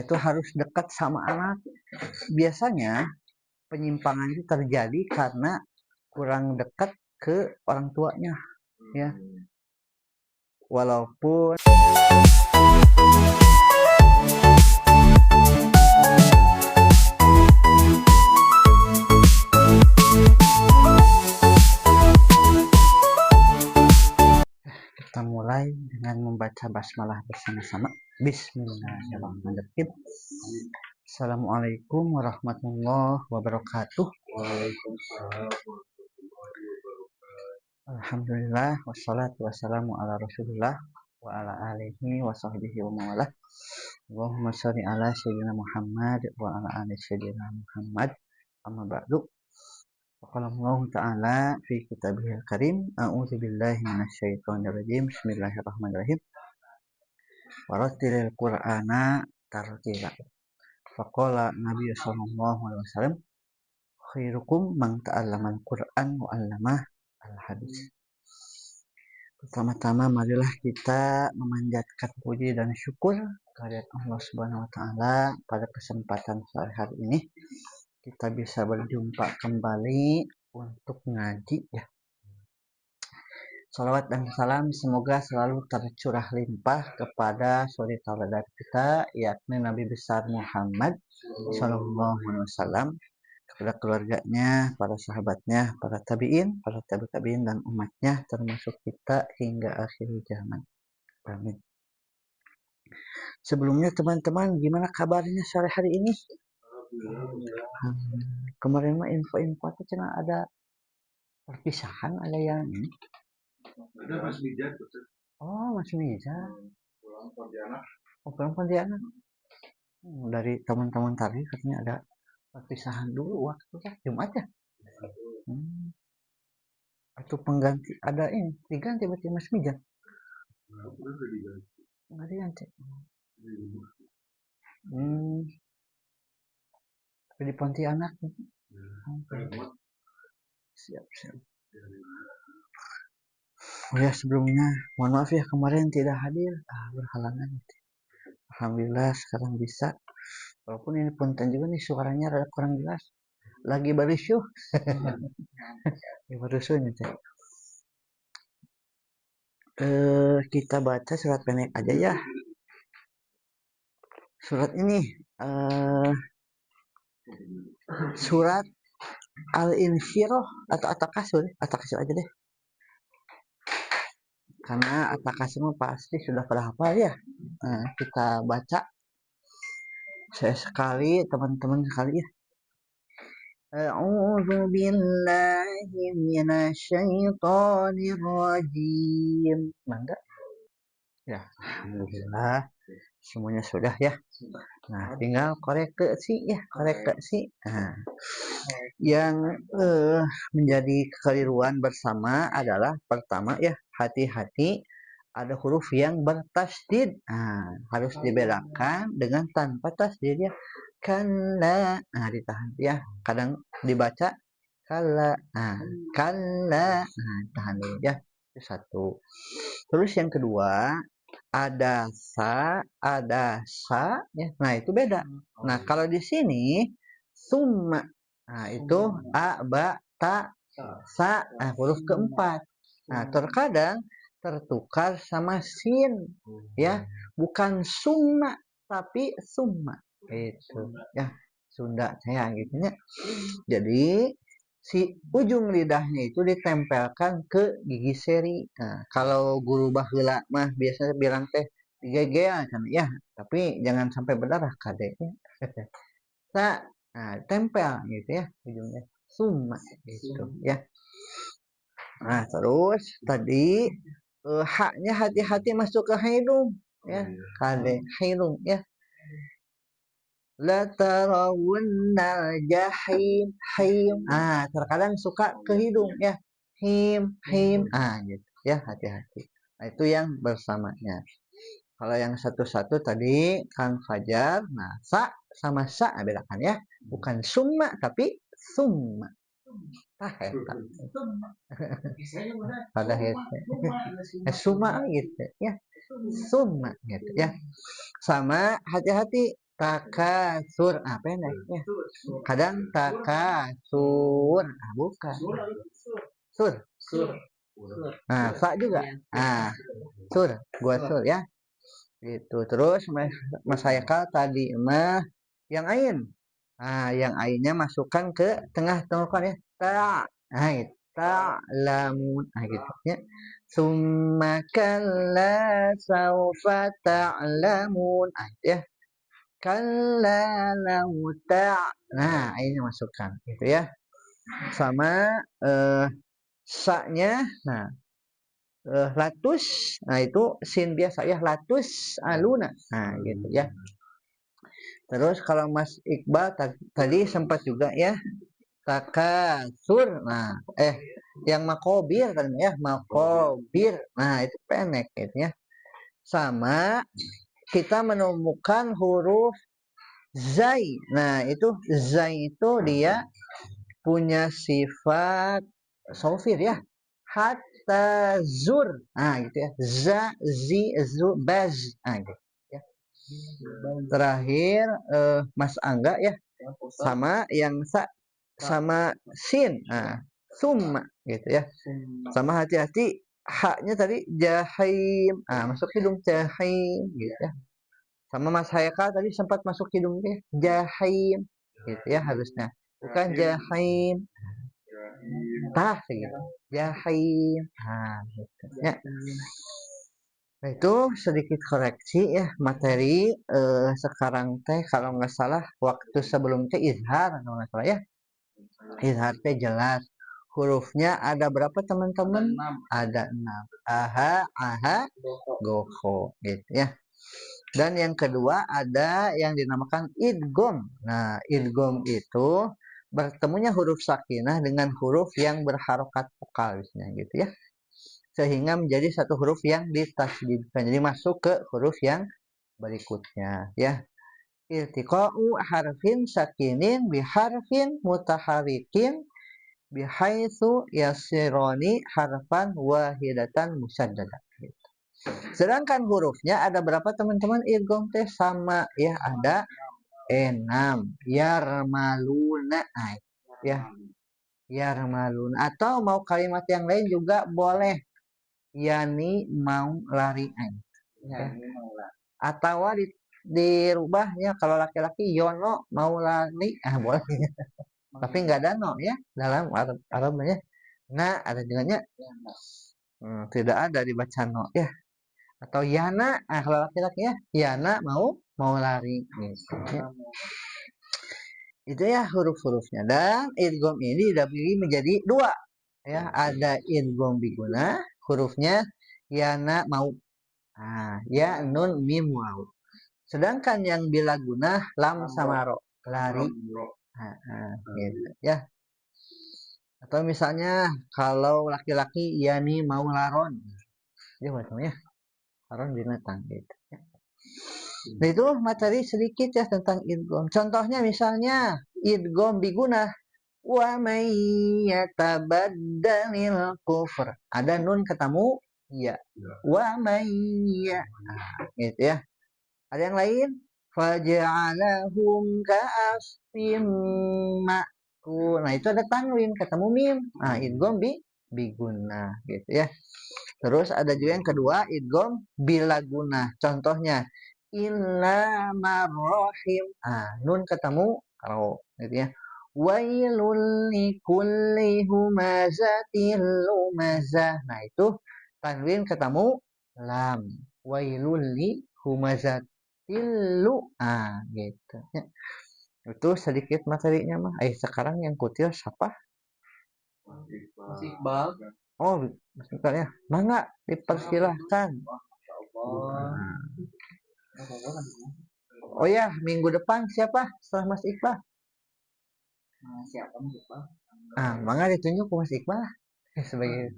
itu harus dekat sama anak. Biasanya penyimpangan itu terjadi karena kurang dekat ke orang tuanya, ya. Walaupun kita mulai dengan membaca basmalah bersama-sama. Bismillahirrahmanirrahim. Assalamualaikum warahmatullahi wabarakatuh. Alhamdulillah wassalatu wassalamu ala Rasulillah wa ala alihi wa sahbihi wa mawalah. Allahumma shalli ala sayyidina Muhammad wa ala ali sayyidina Muhammad. Amma ba'du. Qala Allah Ta'ala fi kitabihil karim, a'udzu billahi minasyaitonir rajim. Bismillahirrahmanirrahim. Warattilil Qur'ana tartila. Faqala Nabi sallallahu alaihi wasallam, khairukum man ta'allamal Qur'an wa 'allamah al-hadis. Pertama-tama marilah kita memanjatkan puji dan syukur kehadirat Allah Subhanahu wa taala pada kesempatan sore hari ini kita bisa berjumpa kembali untuk ngaji, ya. Salawat dan salam semoga selalu tercurah limpah kepada suri tauladan kita, yakni Nabi besar Muhammad sallallahu alaihi wasallam, kepada keluarganya, para sahabatnya, para tabi'in, para tabi'in dan umatnya, termasuk kita hingga akhir zaman. Amin. Sebelumnya teman-teman, gimana kabarnya sore hari ini? Kemarin mah info-info itu cina ada perpisahan, ada yang ini. Ada Mas Mijat. Oh, Mas Mijat. Pulang Pontianak. Oh, pulang Pontianak. Dari teman-teman tadi katanya ada perpisahan dulu waktunya Jumat ya. Atau pengganti, ada ini diganti berarti Mas Mijat. Nggak diganti. Di Pontianak. Siap. Oh ya, sebelumnya mohon maaf ya kemarin tidak hadir, berhalangan. Alhamdulillah sekarang bisa. Walaupun ini punten juga nih suaranya rada kurang jelas. Lagi barusuh. Lagi barusuh nih teh. Kita baca surat pendek aja ya. Surat ini surat Al-Insyirah atau At-Takasur aja deh. Karena At-Takasur pasti sudah pada hafal ya. Kita baca saya sekali, teman-teman sekali ya. A'udzu billahi minasyaitonir rajim. Mangga? Ya, alhamdulillah semuanya sudah ya. Nah, tinggal koreksi ya, koreksi. Nah, yang menjadi kekeliruan bersama adalah pertama ya, hati-hati ada huruf yang bertasydid. Nah, harus dibedakan dengan tanpa tasydid ya. Kalla, nah ditahan ya. Kadang dibaca kalla, nah kalla, nah tahan dulu ya. Itu satu. Terus yang kedua ada sa ya. Nah itu beda. Nah kalau di sini summa, nah itu a ba ta sa, nah huruf keempat. Nah terkadang tertukar sama sin ya, bukan summa tapi summa itu ya, Sunda saya gitu ya. Jadi si ujung lidahnya itu ditempelkan ke gigi seri. Nah, kalau guru baheula mah biasanya bilang teh digegel kan ya, tapi jangan sampai berdarah kadeknya. Sa, nah, tempel gitu ya ujungnya. Summa gitu ya. Nah, terus tadi haknya hati-hati masuk ke hidung ya. Kade hidung ya. La tarawunnal jahim, him. Ah, terkadang suka ke hidung ya. Him. Ah, gitu ya, hati-hati. Nah, itu yang bersamanya. Kalau yang satu-satu tadi Kang Fajar, nah sa sama sa bedakan ya. Bukan summa tapi summa. Eta. Pada summa gitu ya. Summa gitu ya. Sama hati-hati takasur. Pendek ya. Kadang takasur. Bukan. Sur. Fa juga. Sur. Gua sur ya. Gitu. Terus Mas Haikal tadi mah yang ain. Yang ainnya masukkan ke tengah tenggorokan ya. Gitu. Ta'lamun. Gitu ya. Summa kalla saufa ta'lamun. Gitu ya. Kalla lau ainnya masukkan gitu ya. Sama sa-nya latus. Itu sin biasa ya, latus aluna. Gitu ya. Terus kalau Mas Iqbal tadi sempat juga ya takasur. Yang makobir kan ya, makobir. Itu pendek gitu ya. Sama kita menemukan huruf zai. Itu zai itu dia punya sifat sofir ya. Hatta zur. Gitu ya. Za, zi, zu, baz. Gitu ya. Terakhir Mas Angga ya. Sama yang sama sin. Summa gitu ya. Sama hati-hati haknya tadi jahim. Masuk hidung jahim gitu ya. Sama Mas Haikal tadi sempat masuk hidungnya jahim gitu ya harusnya. Bukan jahim. Gitu. Jahim. Gitu ya. Nah, itu sedikit koreksi ya materi sekarang teh kalau nggak salah waktu sebelumnya izhar kalau nggak salah ya. Izhar teh jelas. Hurufnya ada berapa teman-teman? Ada 6. Aha, goho gitu ya. Dan yang kedua ada yang dinamakan idgham. Idgham itu bertemunya huruf sakinah dengan huruf yang berharokat vokal gitu ya. Sehingga menjadi satu huruf yang ditasydidkan. Jadi masuk ke huruf yang berikutnya ya. Iltiqa'u harfin sakinin biharfin mutaharikin bihaitsu yasironi harfan wahidatan musaddada. Sedangkan hurufnya ada berapa teman-teman? Idgham teh sama ya, ada 6. Yarmaluna ya. Yarmaluna atau mau kalimat yang lain juga boleh. Yani mau lari ya. Atau dirubahnya kalau laki-laki Yono mau lari boleh. Tapi nggak ada no ya dalam Arabnya. Ada dengannya tidak ada dibaca no ya. Atau Yana kalau laki-laki ya Yana mau lari gitu ya. Itu ya huruf-hurufnya. Dan idgham ini dibagi menjadi 2 ya. Ada idgham biguna hurufnya Yana mau ya nun mim waw. Sedangkan yang bilaguna lam sama ro lari. Gitu ya. Atau misalnya kalau laki-laki yani mau laron. Dia macamnya laron binatang gitu ya. Nah, itu materi sedikit ya tentang idgham. Contohnya misalnya idgham biguna wa may yatabaddalil kufr. Ada nun ketemu ya. Wa may gitu ya. Ada yang lain? Faja'alahum ka'asfim ma'kul. Nah, itu ada tanwin ketemu mim. Idgham biguna gitu ya. Terus ada juga yang kedua idgham bilaguna. Contohnya illa marrahim. Nun ketemu ro gitu ya. Wailul likulli humazatil lumazah. Nah, itu tanwin ketemu lam. Wailul li humazatil gitu ya. Itu sedikit materinya mah. Sekarang yang kutil siapa? Mas Iqbal. Oh, Mas Iqbal ya. Mangga dipersilahkan. Oh ya, minggu depan siapa setelah Mas Iqbal? Siapa Mas Iqbal? Mangga ditunjuk ke Mas Iqbal sebagai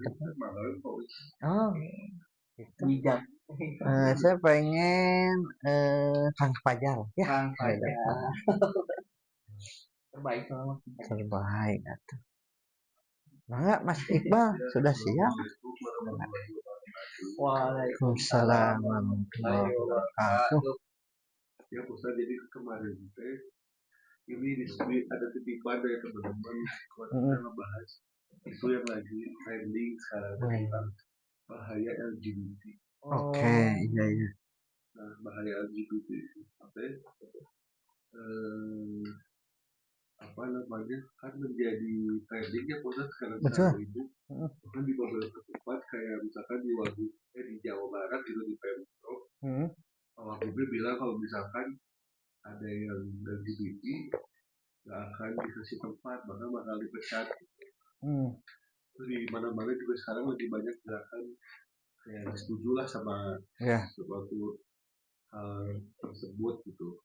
oh gitu. Saya pengen Kang Fajar ya. Kang Fajar. Terbaik atuh. Mangga Mas Iqbal sudah siap? Waalaikumsalam warahmatullahi wabarakatuh. Ya Ustaz, jadi kemarin ini ada titipan dari teman-teman kalau kita ngebahas isu yang lagi trending sekarang tentang bahaya LGBT. Oke, iya. Nah, bahaya LGBT itu apa namanya kan menjadi trending ya Ustaz sekarang itu bahkan di beberapa tempat kayak misalkan di di Jawa Barat itu di Pemprov Pak Gubernur bilang kalau misalkan ada yang LGBT nggak akan dikasih tempat bahkan bakal dipecat. Di mana-mana juga sekarang lebih banyak gerakan kayak setuju lah sama suatu hal tersebut gitu.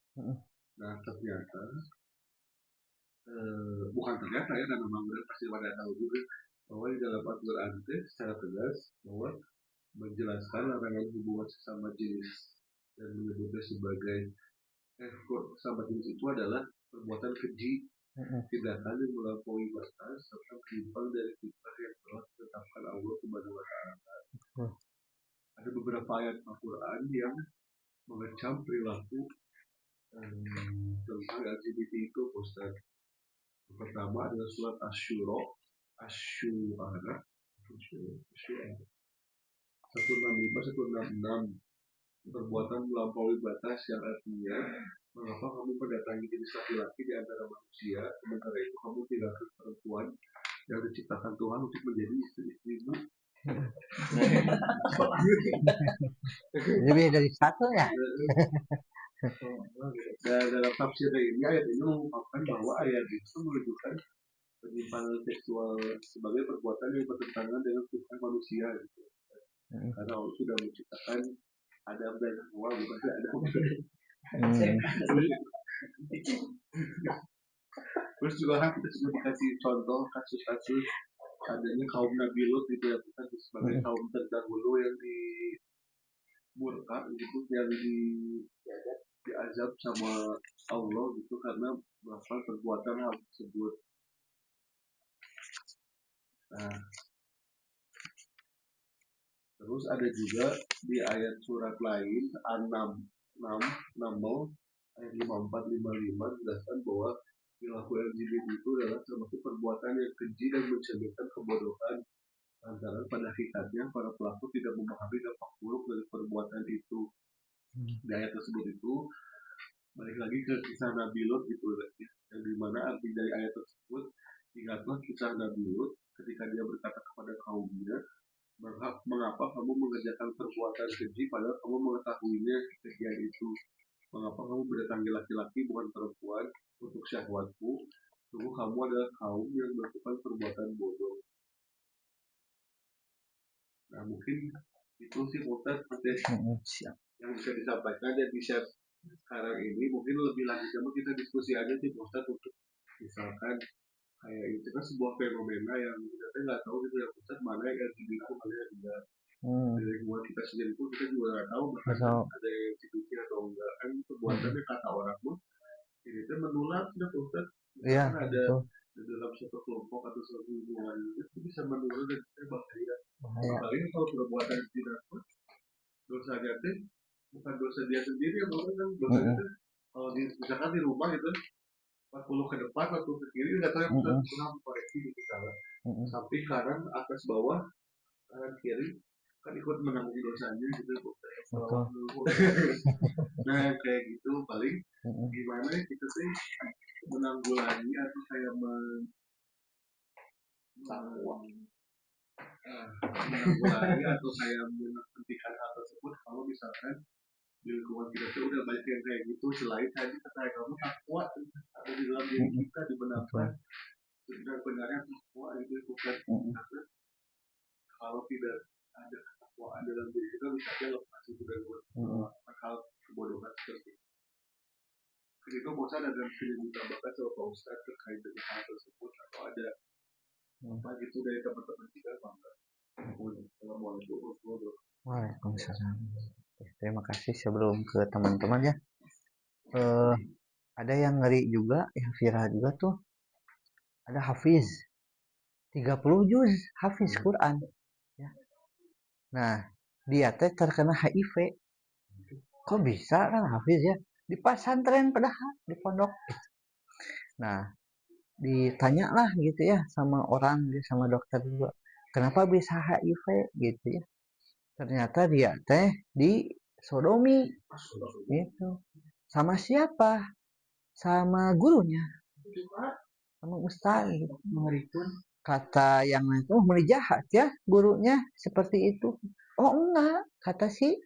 Nah ternyata bukan ternyata ya, dan memang benar pasti pada tahu juga bahwa di dalam Al-Quran itu secara tegas bahwa menjelaskan larangan hubungan sesama jenis dan menyebutnya sebagai sesama jenis itu adalah perbuatan keji, tindakan yang melampaui batas serta menyimpang dari fitrah yang telah ditetapkan Allah Subhanahu wa Ta'ala. Ada beberapa ayat Al-Quran yang mengecam perilaku tentang LGBT itu, Ustaz. Yang pertama adalah surat Asy-Syura 165-166, perbuatan melampaui batas yang artinya mengapa kamu mendatangi jenis laki-laki di antara manusia, sementara itu kamu tinggalkan perempuan yang diciptakan Tuhan untuk menjadi istri-istrimu. Lebih dari satu ya. Dan dalam tafsir ini ayat ini mengungkapkan bahwa ayat itu menunjukkan penyimpangan seksual sebagai perbuatan yang bertentangan dengan Tuhan manusia. Gitu. Karena Allah sudah menciptakan Adam dan Hawa, bukan Adam. Terus juga kan kita sudah dikasih contoh kasus-kasus adanya kaum Nabi Lut itu ya, bukan sebagai kaum terdahulu yang dimurka gitu, yang diazab sama Allah gitu karena melakukan perbuatan hal tersebut. Nah, terus ada juga di ayat surat lain An-Naml ayat 54-55 dijelaskan bahwa perilaku LGBT itu adalah termasuk perbuatan yang keji dan mencerminkan kebodohan. Antara pada hakikatnya para pelaku tidak memahami dampak buruk dari perbuatan itu. Di ayat tersebut itu balik lagi ke kisah Nabi Lut gitu, yang dimana arti dari ayat tersebut ingatlah kisah Nabi Lut ketika dia berkata kepada kaumnya, mengapa kamu mengerjakan perbuatan keji padahal kamu mengetahuinya kejadian itu? Mengapa kamu berdatangi laki-laki bukan perempuan untuk syahwatmu? Sungguh kamu adalah kaum yang melakukan perbuatan bodoh. Nah mungkin itu sih Ustaz yang bisa disampaikan dan di-share sekarang ini. Mungkin lebih lanjutnya kita diskusi aja sih Ustaz, untuk misalkan kayak itu kan sebuah fenomena yang kita nggak tahu gitu ya Ustaz, mana yang LGBT mana yang enggak. Dari buat kita sendiri pun kita juga nggak tahu bahkan ada yang LGBT atau enggak, kan perbuatannya kata orang pun ini tuh menular sudah Ustaz. Misalkan ada di dalam suatu kelompok atau suatu hubungan itu bisa menular dan kita bahaya. Paling kalau perbuatan tidak pun dosanya itu bukan dosa dia sendiri yang kan dosanya itu kalau misalkan di rumah itu 40 ke depan atau ke kiri nggak tahu yang pernah koreksi gitu salah samping kanan atas bawah kanan kiri kan ikut menanggung dosanya gitu. Nah kayak gitu paling gimana kita sih menanggulangi atau kayak menanggulangi atau kayak menghentikan hal tersebut kalau misalkan di lingkungan kita tuh udah banyak yang kayak gitu. Selain tadi kata kamu takwa ada di dalam diri kita dibenarkan sebenarnya takwa itu bukan karena kalau tidak ada ketakwaan dalam diri kita bisa aja lepas itu dari hal kebodohan seperti itu. Ketika bosan ada yang ditambahkan sama Pak Ustadz terkait dengan hal tersebut atau ada apa gitu dari teman-teman kita bangga. Waalaikumsalam. Terima kasih. Sebelum ke teman-teman ya, ada yang ngeri juga, yang viral juga tuh, ada Hafiz 30 juz Hafiz Quran ya. Nah dia terkena HIV. Kok bisa kan Hafiz ya, di pesantren padahal di pondok. Nah, ditanyalah gitu ya sama orang, sama dokter juga, kenapa bisa HIV gitu ya. Ternyata dia teh disodomi gitu. Sama siapa? Sama gurunya, sama ustaz gitu. Mengerikan. Kata yang itu mulai jahat ya gurunya seperti itu. Oh enggak, kata si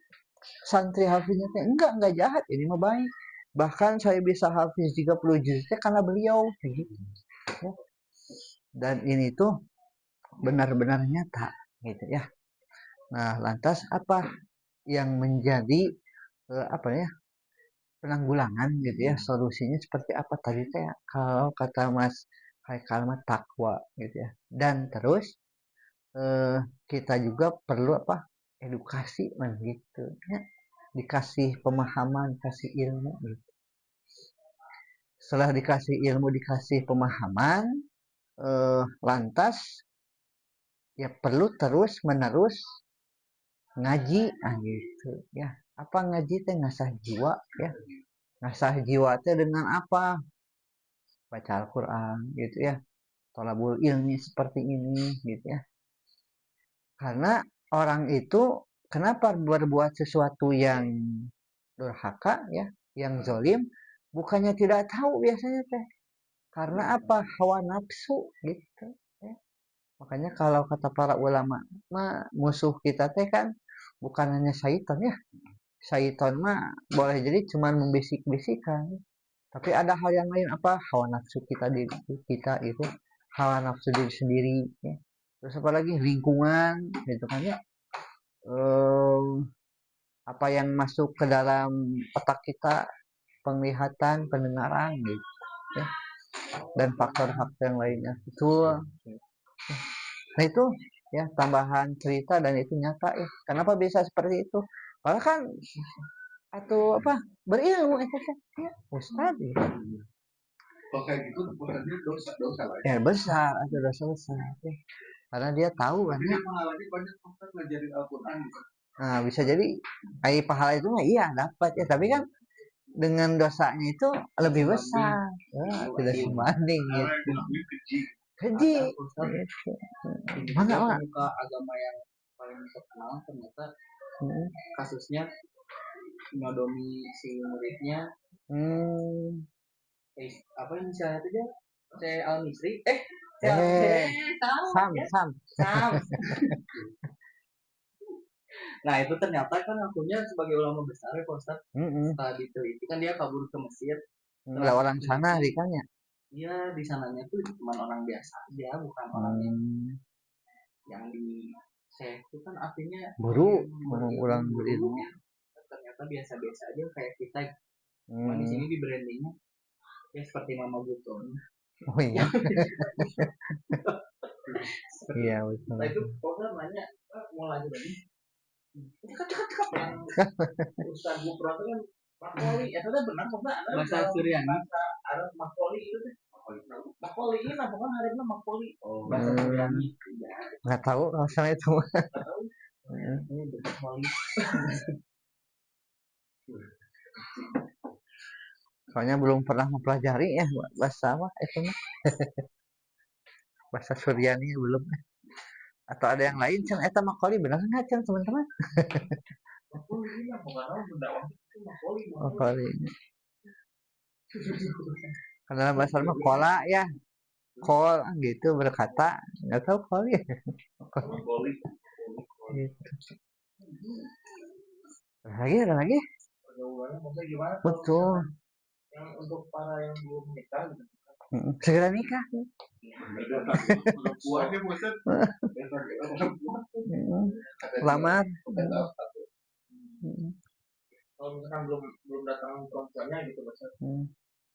santri hafiznya teh enggak jahat, ini mah baik. Bahkan saya bisa hafiz 30 juz karena beliau gitu. Ya. Dan ini tuh benar-benar nyata gitu ya. Nah, lantas apa yang menjadi apa ya? Penanggulangan gitu ya, solusinya seperti apa tadi teh kalau kata Mas Haikal mah takwa gitu ya. Dan terus kita juga perlu apa? Edukasi gitu ya. Dikasih pemahaman, kasih ilmu gitu. Setelah dikasih ilmu, dikasih pemahaman, lantas ya perlu terus menerus ngaji gitu ya. Apa ngaji teh? Ngasah jiwa ya. Ngasah jiwa teh dengan apa? Baca Al-Qur'an gitu ya. Thalabul ilmi seperti ini gitu ya. Karena orang itu kenapa berbuat sesuatu yang durhaka ya, yang zalim, bukannya tidak tahu biasanya teh. Karena apa? Hawa nafsu gitu ya. Makanya kalau kata para ulama, musuh kita teh kan bukan hanya syaitan ya. Syaitan mah boleh jadi cuma membisik-bisikan. Tapi ada hal yang lain, apa? Hawa nafsu kita itu, hawa nafsu diri sendiri ya. Terus apa lagi? Lingkungan gitu kan ya. Apa yang masuk ke dalam otak kita, penglihatan, pendengaran gitu ya. Dan faktor-faktor yang lainnya. Itu nah itu ya tambahan cerita dan itu nyata ya. Kenapa bisa seperti itu? Karena kan atau apa? Berilmu itu ya, Ustaz ya. Kalau kayak gitu bukannya dosa lah Ya besar atau dosa besar ya. Karena dia tahu kan ya. Pahalanya banyak orang ngajarin Al-Quran gitu. Nah, bisa jadi pahala itu mah iya dapat ya, tapi kan dengan dosanya itu lebih besar. Tidak sebanding gitu. Keji. Mana orang ke agama yang paling terkenal ternyata kasusnya menyodomi si muridnya. Apa yang misalnya itu aja? Saya Al-Misri. Sam. Nah itu ternyata kan akunya sebagai ulama besar ya Pak Ustadz. Setelah diteliti kan dia kabur ke Mesir. Enggak orang sana dikanya. Iya di sananya tuh cuma orang biasa aja, bukan orang yang di saya itu kan artinya orang berilmu. Ternyata biasa-biasa aja kayak kita. Cuma di sini di brandingnya ya seperti Mama Buton. Oh iya. Iya betul. Nah itu program nanya mau lanjut lagi. Cakap yang Ustaz Bukro itu kan Makoli, itu kan benar bahasa Suryani. Bahasa Arab Makoli itu teh. Makoli ini apa kan harusnya Makoli. Bahasa Suryani. Nggak tahu kalau sana itu. Nggak tahu. Ini Makoli. Soalnya belum pernah mempelajari ya bahasa apa itu mah. Bahasa Suryani belum. Atau ada yang lain cen eta Makoli benar nggak cen teman-teman? Makoli apa karena berdakwah itu Makoli. Makoli. Karena bahasa mah kola ya. Kol gitu berkata, nggak tahu koli. Gitu. Ada lagi. Betul. Yang untuk para yang belum menikah gitu. Segera nikah. Lamar. Kalau misalkan belum datang perempuannya gitu Mas.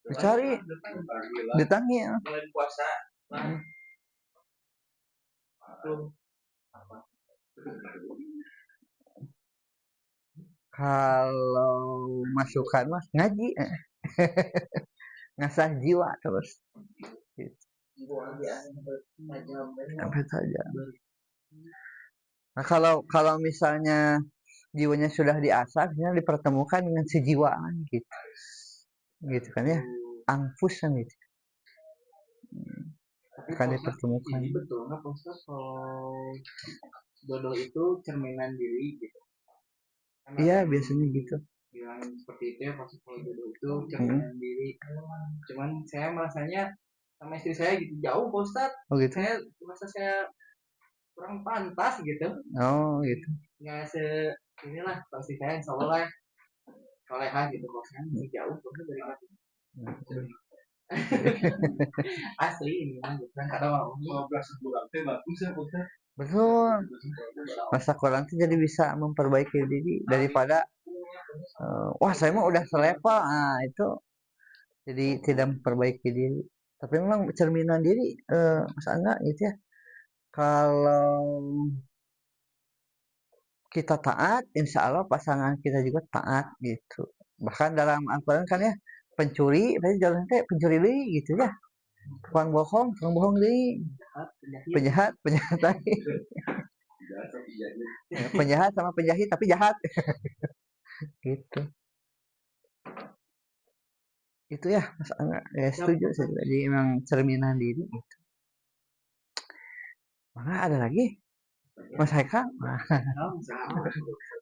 Dicari, ditangi. Selain puasa, kalau masukan mas ngaji, ngasah jiwa terus. Sampai saja. Nah kalau misalnya jiwanya sudah diasah, dipertemukan dengan sejiwaan gitu. gitu kan ya, anfus kan gitu, Tapi akan Pak Ustadz, dipertemukan. ini betul nggak Pak Ustadz kalau jodoh itu cerminan diri gitu? Kan Iya ada biasanya gitu. bilang seperti itu ya, Pak Ustadz, kalau jodoh itu cerminan diri. Cuman saya merasanya sama istri saya gitu jauh Pak Ustadz. Oh gitu. Saya merasa saya kurang pantas gitu. Oh gitu. Nggak inilah pasti saya insya Allah lah solehah gitu, kalau saya masih jauh banget dari itu. Asli ini mah bukan kadang orang 15 bulan teh bagus ya Ustaz. Betul. Masa kurang tuh jadi bisa memperbaiki diri daripada wah saya mah udah selevel, nah itu jadi tidak memperbaiki diri. Tapi memang cerminan diri, masa enggak gitu ya. Kalau kita taat, insya Allah pasangan kita juga taat gitu. Bahkan dalam Al-Quran kan ya, pencuri, tadi jalan teh pencuri deui gitu ya. Tukang bohong deui. Penjahat tadi. Penjahat sama penjahit tapi jahat. Gitu. Itu ya, Mas Angga. Ya, setuju saya juga. Jadi memang cerminan diri gitu. Mana ada lagi? Mas Haikal?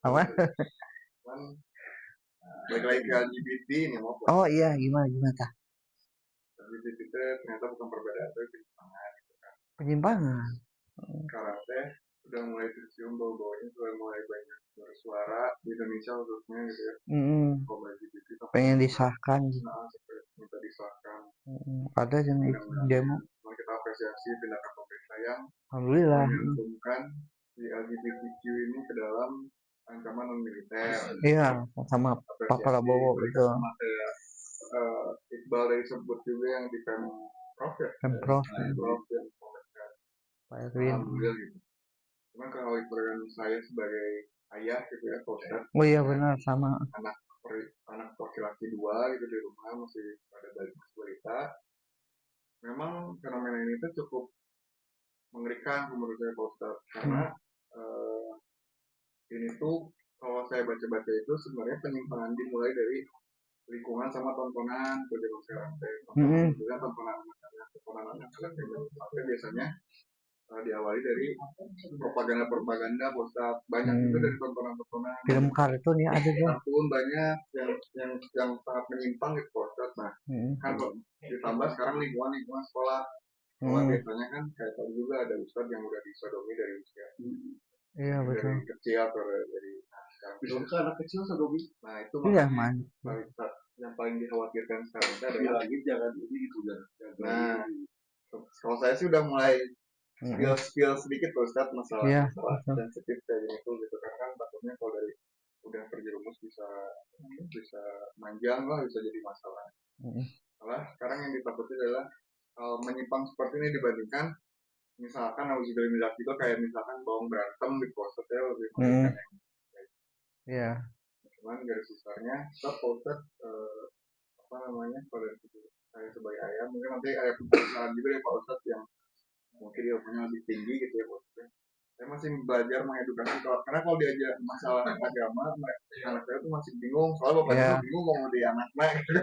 Apa? Balik lagi ke LGBT nih mau. Oh iya, gimana tah? LGBT itu ternyata bukan perbedaan tapi penyimpangan. Penyimpangan. Sekarang teh udah mulai tercium bau-baunya, sudah mulai banyak bersuara di Indonesia khususnya gitu ya. Kalau LGBT Pengen disahkan. minta disahkan. Ada yang demo. Kita apresiasi tindakan pemerintah yang Alhamdulillah menyantumkan si LGBTQ ini ke dalam ancaman non militer. Iya, sama Pak Prabowo betul. Sama kayak Iqbal dari sebut juga yang di Pemprov ya. Pemprov. yang Pak Erwin. Alhamdulillah gitu. Cuman kalau peran saya sebagai ayah gitu ya, Ustaz. Oh iya benar, sama. Anak laki-laki 2 gitu di rumah masih pada balita. Memang fenomena ini tuh cukup mengerikan menurut saya Pak Ustaz. Karena ini tuh kalau saya baca-baca itu sebenarnya penyimpangan dimulai dari lingkungan sama tontonan kerja sekarang tontonan anak-anak biasanya diawali dari propaganda Ustaz. Banyak itu dari tontonan film kartun ya ada tuh. Kartun banyak yang sangat menyimpang gitu Ustaz. Nah, kan ditambah sekarang lingkungan sekolah. Biasanya kan kayak tadi juga ada Ustaz yang udah disodomi dari usia. Iya betul. Dari kecil atau dari sekarang itu anak kecil sodomi. Nah itu yang paling dikhawatirkan sekarang itu adalah lagi jangan ini gitu kan. Nah kalau saya sih udah mulai spill sedikit Ustaz masalah sensitif kayak gini tuh gitu karena kan takutnya kalau dari udah terjerumus bisa manjang lah, bisa jadi masalah. Malah sekarang yang ditakuti adalah menyimpang seperti ini dibandingkan misalkan auzubillah itu kayak misalkan bawang berantem di poster ya lebih mengerikan yang iya. Cuman garis besarnya tetap Ustaz apa namanya kalau dari situ saya sebagai ayah mungkin nanti ada perusahaan juga ya Pak Ustaz yang mungkin ilmunya lebih tinggi gitu ya Pak Ustaz. Saya masih belajar mengedukasi karena kalau diajak masalah agama anak saya tuh masih bingung soalnya bapaknya bingung mau di anaknya gitu.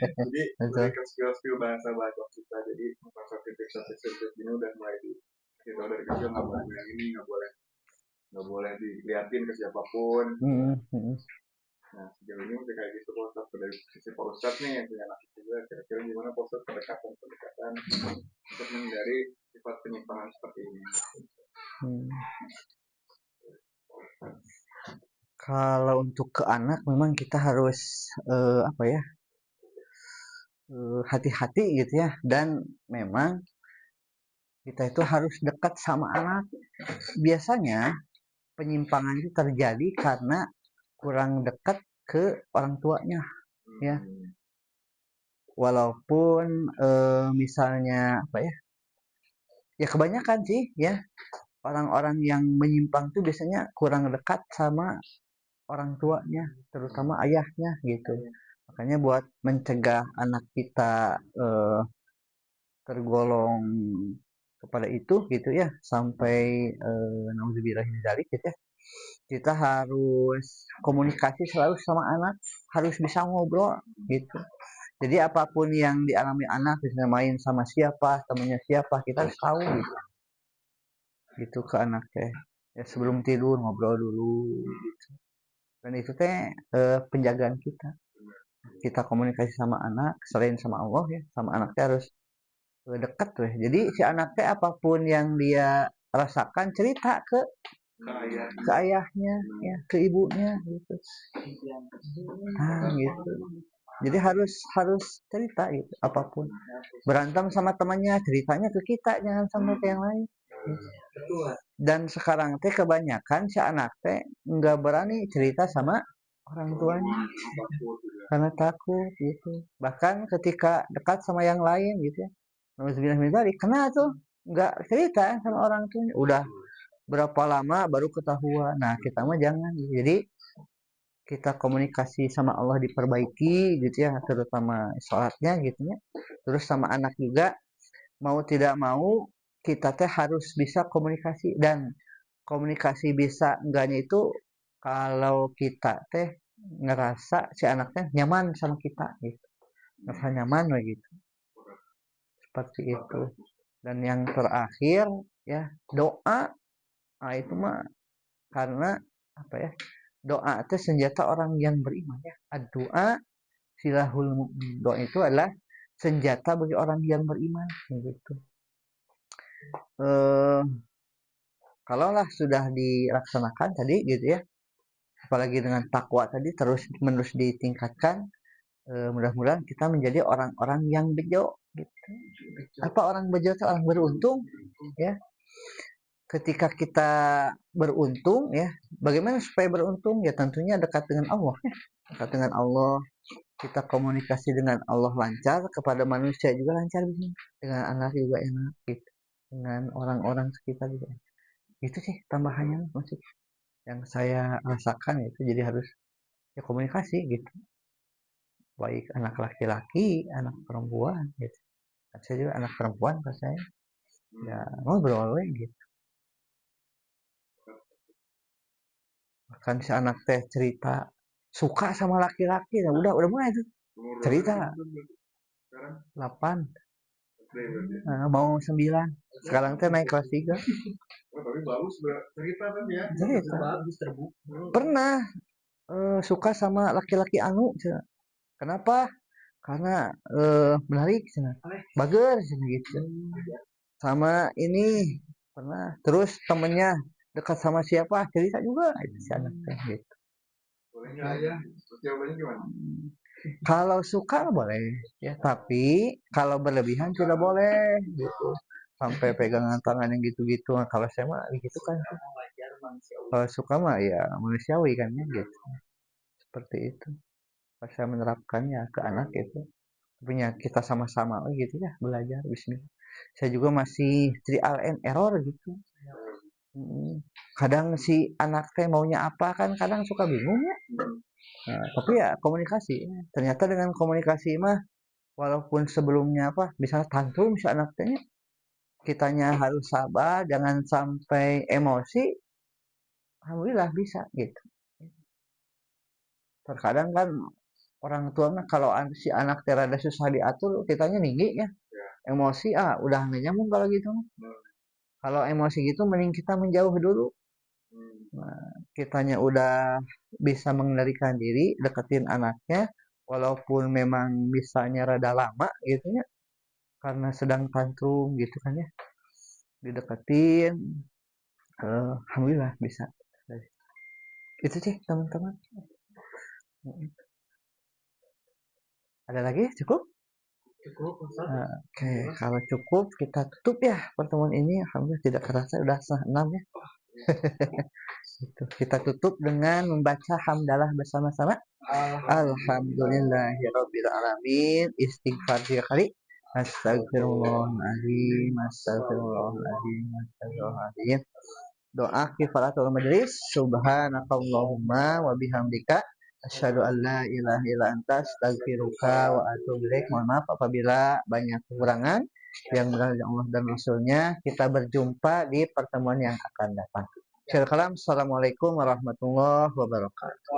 Jadi berikan skill bahasa kita jadi masalah sertifikat ini udah mulai kita dari kecil nggak boleh yang ini nggak boleh diliatin ke siapapun. Nah sejauh ini udah kayak gitu Pak Ustaz dari sisi Pak Ustaz nih yang punya anak juga kira-kira gimana Pak Ustaz pendekatan untuk menghindari sifat penyimpangan seperti ini. Kalau untuk ke anak memang kita harus hati-hati gitu ya, dan memang kita itu harus dekat sama anak. Biasanya penyimpangan itu terjadi karena kurang dekat ke orang tuanya ya. Walaupun misalnya ya kebanyakan sih ya orang-orang yang menyimpang tuh biasanya kurang dekat sama orang tuanya, terutama ayahnya gitu. Makanya buat mencegah anak kita tergolong kepada itu gitu ya, sampai nauzubillah min dzalik gitu ya. Kita harus komunikasi selalu sama anak, harus bisa ngobrol gitu. Jadi apapun yang dialami anak, misalnya main sama siapa, temannya siapa, kita harus tahu gitu. Gitu ke anak teh. Ya sebelum tidur ngobrol dulu gitu. Dan itu teh penjagaan kita. Kita komunikasi sama anak, selain sama Allah ya, sama anak teh harus dekat tuh. Jadi si anak teh apapun yang dia rasakan cerita ke ayahnya, ya, ke ibunya gitu. Nah, gitu. Jadi harus cerita gitu, apapun. Berantem sama temannya, ceritanya ke kita, jangan sampai ke yang lain. Dan sekarang teh kebanyakan si anak teh nggak berani cerita sama orang tuanya karena takut gitu. Bahkan ketika dekat sama yang lain gitu ya, alhamdulillah kena tuh nggak cerita sama orang tuanya. Udah berapa lama baru ketahuan. Nah kita mah jangan. Jadi kita komunikasi sama Allah diperbaiki gitu ya, terutama sholatnya gitu ya. Terus sama anak juga, mau tidak mau kita teh harus bisa komunikasi. Dan komunikasi bisa enggaknya itu kalau kita teh ngerasa si anak teh nyaman sama kita gitu, ngerasa nyaman gitu, seperti itu. Dan yang terakhir ya doa. Nah itu mah karena apa ya, doa itu senjata orang yang beriman ya. Doa silahul mu'min. Doa itu adalah senjata bagi orang yang beriman gitu. Kalaulah sudah dilaksanakan tadi gitu ya, apalagi dengan takwa tadi terus menerus ditingkatkan, mudah-mudahan kita menjadi orang-orang yang bejo gitu. Apa orang bejo itu? Orang beruntung ya. Ketika kita beruntung ya, bagaimana supaya beruntung? Ya tentunya dekat dengan Allah ya. Dekat dengan Allah, kita komunikasi dengan Allah lancar, kepada manusia juga lancar, dengan anak juga enak gitu, dengan orang-orang sekitar juga. Itu sih tambahannya maksud yang saya rasakan itu. Jadi harus ya komunikasi gitu, baik anak laki-laki, anak perempuan gitu. Saya juga anak perempuan pas saya ya ngobrol gitu. Bahkan si anak teh cerita suka sama laki-laki, nah udah mulai tuh cerita 8 mau 9, sekarang teh naik kelas 3. Tapi bagus cerita kan ya. Cerita. Bagus terbuka. Pernah suka sama laki-laki anu, kenapa? Karena menarik, bager gitu. Sama ini pernah, terus temennya dekat sama siapa, cerita juga itu si anak teh gitu. Bolehnya ya, jawabannya gimana? Kalau suka boleh ya, tapi kalau berlebihan tidak boleh gitu. Sampai pegangan tangan yang gitu-gitu. Nah, kalau saya mah gitu kan. Kalau suka mah ya manusiawi kan ya gitu. Seperti itu. Pas saya menerapkannya ke anak itu, punya kita sama-sama gitu ya, belajar bismillah. Saya juga masih trial and error gitu. Kadang si anak teh maunya apa kan, kadang suka bingung ya. Nah, tapi ya komunikasi. Ternyata dengan komunikasi mah, walaupun sebelumnya apa, misalnya tantrum si anak tehnya, kitanya harus sabar, jangan sampai emosi. Alhamdulillah bisa gitu. Terkadang kan orang tua mah kalau si anak teh rada susah diatur, kitanya tinggi ya. Emosi udah nggak nyambung kalau gitu. Kalau emosi gitu mending kita menjauh dulu. Nah, kitanya udah bisa mengendalikan diri, deketin anaknya, walaupun memang misalnya rada lama gitu ya, karena sedang tantrum gitu kan ya, dideketin, alhamdulillah bisa. Itu sih teman-teman. Ada lagi? Cukup? Oke, kalau cukup kita tutup ya pertemuan ini. Alhamdulillah tidak kerasa udah 5:30 ya. Kita tutup dengan membaca hamdalah bersama-sama. Alhamdulillahirabbil alamin. Istighfar 3 kali. Astagfirullahaladzim, astagfirullahaladzim, astagfirullahaladzim. Doa kifaratul majlis. Subhanakallahumma wa bihamdika asyhadu an la ilaha illa anta astaghfiruka wa atubu ilaik. Mohon maaf apabila banyak kekurangan. Yang benar dari Allah dan Rasulnya. Kita berjumpa di pertemuan yang akan datang. Assalamualaikum warahmatullahi wabarakatuh.